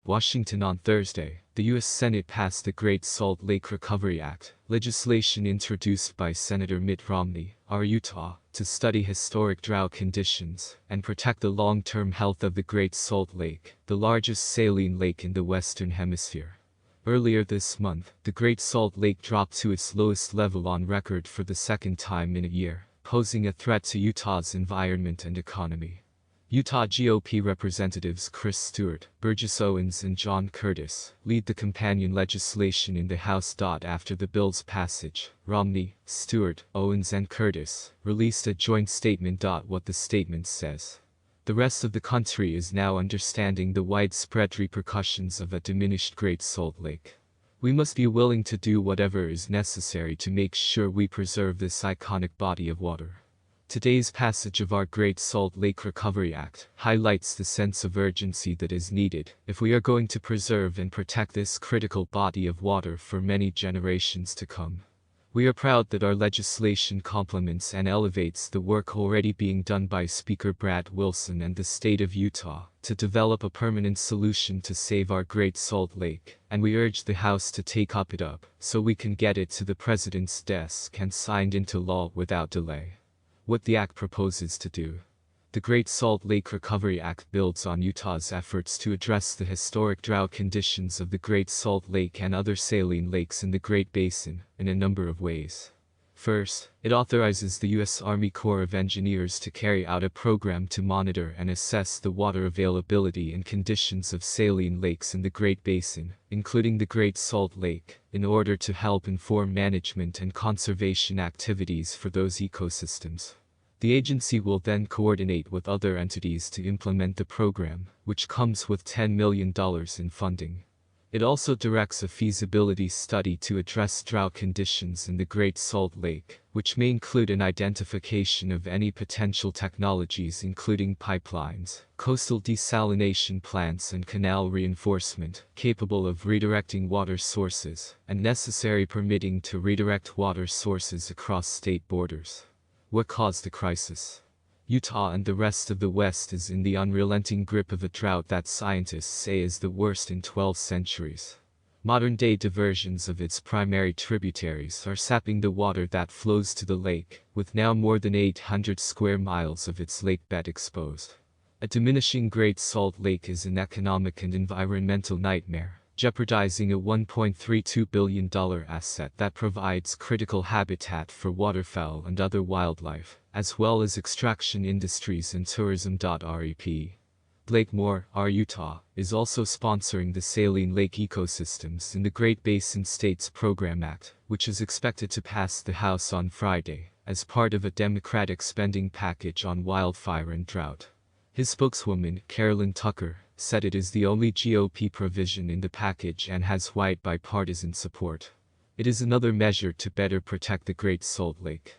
Washington on Thursday, the U.S. Senate passed the Great Salt Lake Recovery Act, legislation introduced by Senator Mitt Romney, of Utah, to study historic drought conditions and protect the long-term health of the Great Salt Lake, the largest saline lake in the Western Hemisphere. Earlier this month, the Great Salt Lake dropped to its lowest level on record for the second time in a year, posing a threat to Utah's environment and economy. Utah GOP Representatives Chris Stewart, Burgess Owens and John Curtis lead the companion legislation in the House. After the bill's passage, Romney, Stewart, Owens and Curtis released a joint statement. What the statement says: the rest of the country is now understanding the widespread repercussions of a diminished Great Salt Lake. We must be willing to do whatever is necessary to make sure we preserve this iconic body of water. Today's passage of our Great Salt Lake Recovery Act highlights the sense of urgency that is needed if we are going to preserve and protect this critical body of water for many generations to come. We are proud that our legislation complements and elevates the work already being done by Speaker Brad Wilson and the state of Utah to develop a permanent solution to save our Great Salt Lake, and we urge the House to take it up so we can get it to the President's desk and signed into law without delay. What the act proposes to do. The Great Salt Lake Recovery Act builds on Utah's efforts to address the historic drought conditions of the Great Salt Lake and other saline lakes in the Great Basin in a number of ways. First, it authorizes the U.S. Army Corps of Engineers to carry out a program to monitor and assess the water availability and conditions of saline lakes in the Great Basin, including the Great Salt Lake, in order to help inform management and conservation activities for those ecosystems. The agency will then coordinate with other entities to implement the program, which comes with $10 million in funding. It also directs a feasibility study to address drought conditions in the Great Salt Lake, which may include an identification of any potential technologies including pipelines, coastal desalination plants and canal reinforcement, capable of redirecting water sources, and necessary permitting to redirect water sources across state borders. What caused the crisis? Utah and the rest of the West is in the unrelenting grip of a drought that scientists say is the worst in 12 centuries. Modern-day diversions of its primary tributaries are sapping the water that flows to the lake, with now more than 800 square miles of its lake bed exposed. A diminishing Great Salt Lake is an economic and environmental nightmare, jeopardizing a $1.32 billion asset that provides critical habitat for waterfowl and other wildlife, as well as extraction industries and tourism. REP. Lake Moore, Utah, is also sponsoring the Saline Lake Ecosystems in the Great Basin States Program Act, which is expected to pass the House on Friday, as part of a Democratic spending package on wildfire and drought. His spokeswoman, Carolyn Tucker, said it is the only GOP provision in the package and has wide bipartisan support. It is another measure to better protect the Great Salt Lake.